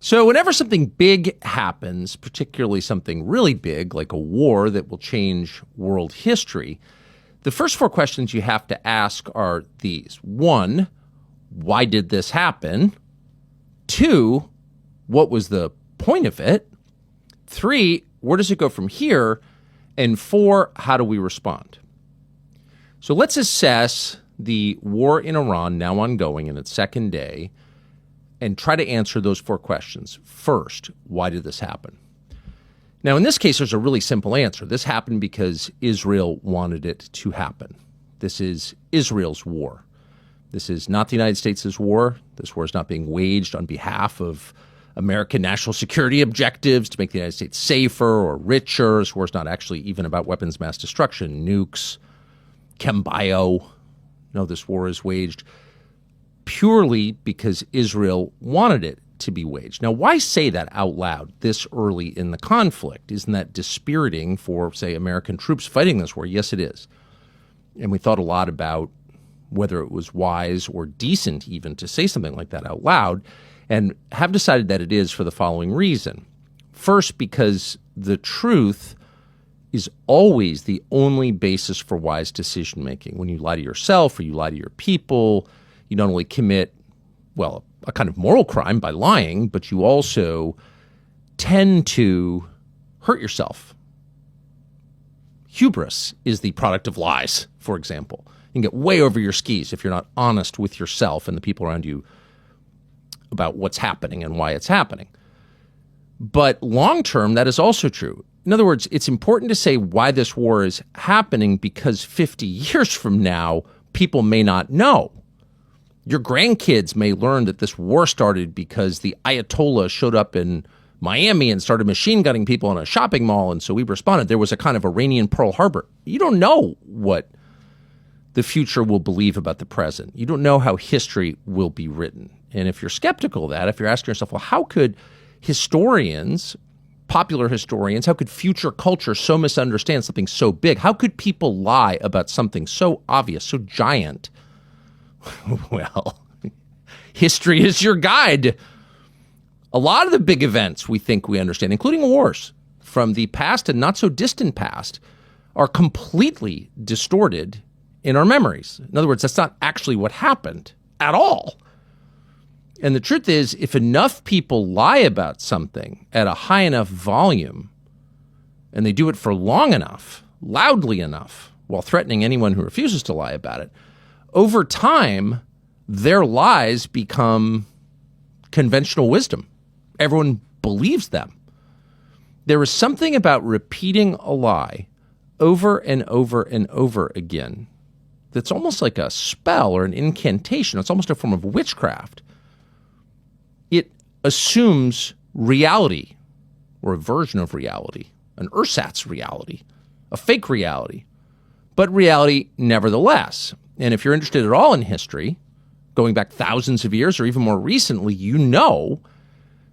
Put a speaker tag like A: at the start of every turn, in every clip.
A: So whenever something big happens, particularly something really big like a war that will change world history, the first four questions you have to ask are these. One, why did this happen? Two, what was the point of it? Three, where does it go from here? And four, how do we respond? So let's assess the war in Iran, now ongoing in its second day, and try to answer those four questions. First, why did this happen? Now, in this case, there's a really simple answer. This happened because Israel wanted it to happen. This is Israel's war. This is not the United States' war. This war is not being waged on behalf of American national security objectives to make the United States safer or richer. This war is not actually even about weapons of mass destruction, nukes, chembio. No, this war is waged purely because Israel wanted it to be waged. Now, why say that out loud this early in the conflict? Isn't that dispiriting for, say, American troops fighting this war? Yes, it is. And we thought a lot about whether it was wise or decent even to say something like that out loud, and have decided that it is for the following reason. First, because the truth is always the only basis for wise decision-making. When you lie to yourself or you lie to your people, you not only commit, well, a kind of moral crime by lying, but you also tend to hurt yourself. Hubris is the product of lies, for example. You can get way over your skis if you're not honest with yourself and the people around you about what's happening and why it's happening. But long term, that is also true. In other words, it's important to say why this war is happening because 50 years from now, people may not know. Your grandkids may learn that this war started because the Ayatollah showed up in Miami and started machine gunning people in a shopping mall, and so we responded. There was a kind of Iranian Pearl Harbor. You don't know what the future will believe about the present. You don't know how history will be written. And if you're skeptical of that, if you're asking yourself, well, how could historians, popular historians, how could future culture so misunderstand something so big? How could people lie about something so obvious, so giant? Well, history is your guide. A lot of the big events we think we understand, including wars from the past and not so distant past, are completely distorted in our memories. In other words, that's not actually what happened at all. And the truth is, if enough people lie about something at a high enough volume, and they do it for long enough, loudly enough, while threatening anyone who refuses to lie about it, over time, their lies become conventional wisdom. Everyone believes them. There is something about repeating a lie over and over and over again that's almost like a spell or an incantation. It's almost a form of witchcraft. It assumes reality, or a version of reality, an ersatz reality, a fake reality, but reality nevertheless. And if you're interested at all in history, going back thousands of years or even more recently, you know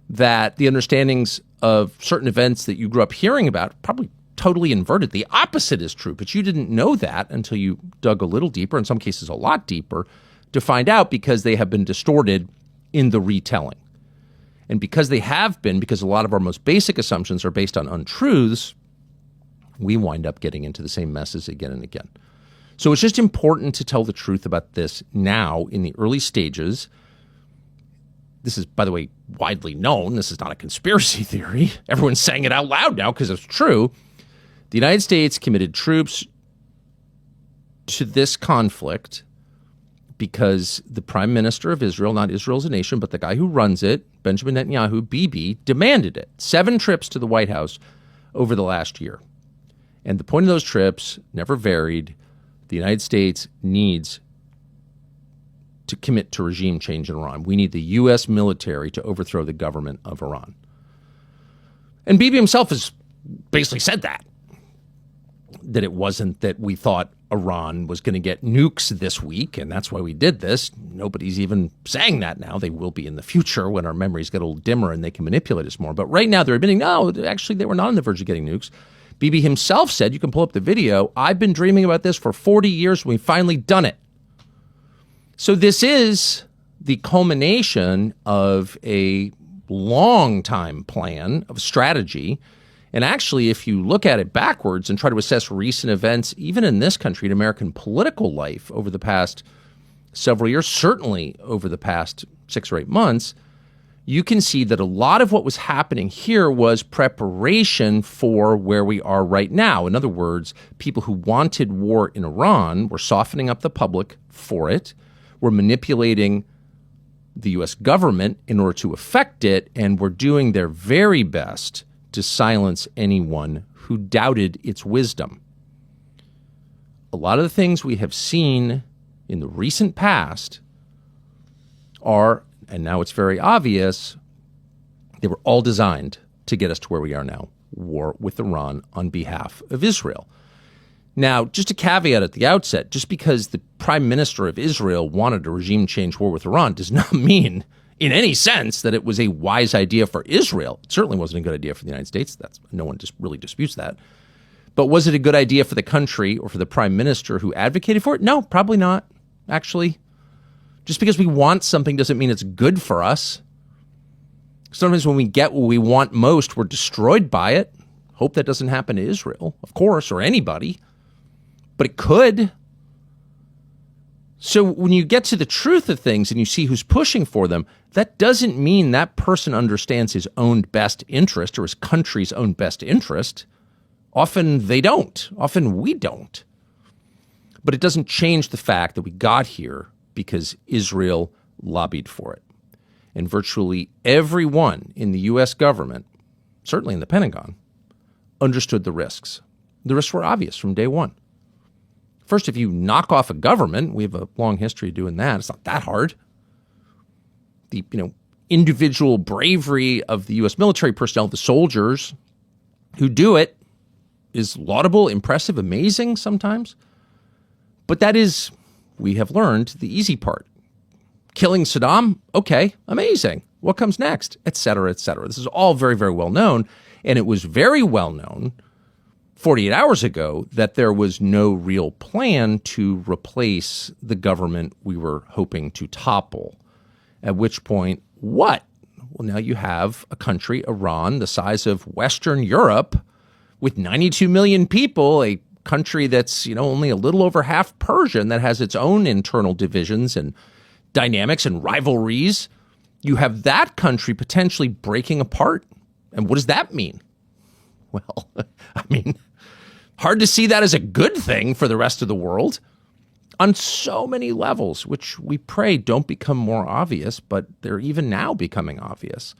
A: that the understandings of certain events that you grew up hearing about probably totally inverted. The opposite is true, but you didn't know that until you dug a little deeper, in some cases a lot deeper, to find out because they have been distorted in the retelling. And because they have been, because a lot of our most basic assumptions are based on untruths, we wind up getting into the same messes again and again. So it's just important to tell the truth about this now in the early stages. This is, by the way, widely known. This is not a conspiracy theory. Everyone's saying it out loud now because it's true. The United States committed troops to this conflict because the prime minister of Israel, not Israel as a nation, but the guy who runs it, Benjamin Netanyahu, Bibi, demanded it. 7 trips to the White House over the last year. And the point of those trips never varied. The United States needs to commit to regime change in Iran. We need the U.S. military to overthrow the government of Iran. And Bibi himself has basically said that it wasn't that we thought Iran was going to get nukes this week, and that's why we did this. Nobody's even saying that now. They will be in the future when our memories get a little dimmer and they can manipulate us more. But right now they're admitting, no, actually they were not on the verge of getting nukes. Bibi himself said, you can pull up the video, I've been dreaming about this for 40 years. We've finally done it. So this is the culmination of a long time plan of strategy. And actually, if you look at it backwards and try to assess recent events, even in this country, in American political life over the past several years, certainly over the past 6 or 8 months, you can see that a lot of what was happening here was preparation for where we are right now. In other words, people who wanted war in Iran were softening up the public for it, were manipulating the U.S. government in order to affect it, and were doing their very best to silence anyone who doubted its wisdom. A lot of the things we have seen in the recent past are, and now it's very obvious, they were all designed to get us to where we are now, war with Iran on behalf of Israel. Now, just a caveat at the outset, just because the prime minister of Israel wanted a regime change war with Iran does not mean in any sense that it was a wise idea for Israel. It certainly wasn't a good idea for the United States. No one just really disputes that. But was it a good idea for the country or for the prime minister who advocated for it? No, probably not, actually. Just because we want something doesn't mean it's good for us. Sometimes when we get what we want most, we're destroyed by it. Hope that doesn't happen to Israel, of course, or anybody. But it could. So when you get to the truth of things and you see who's pushing for them, that doesn't mean that person understands his own best interest or his country's own best interest. Often they don't. Often we don't. But it doesn't change the fact that we got here because Israel lobbied for it. And virtually everyone in the U.S. government, certainly in the Pentagon, understood the risks. The risks were obvious from day one. First, if you knock off a government, we have a long history of doing that. It's not that hard. The individual bravery of the U.S. military personnel, the soldiers who do it, is laudable, impressive, amazing sometimes. But that is, we have learned, the easy part. Killing Saddam, okay, amazing. What comes next? Et cetera, et cetera. This is all very, very well known. And it was very well known 48 hours ago that there was no real plan to replace the government we were hoping to topple. At which point, what? Well, now you have a country, Iran, the size of Western Europe, with 92 million people, a country that's, only a little over half Persian, that has its own internal divisions and dynamics and rivalries. You have that country potentially breaking apart. And what does that mean? Well, hard to see that as a good thing for the rest of the world on so many levels, which we pray don't become more obvious, but they're even now becoming obvious.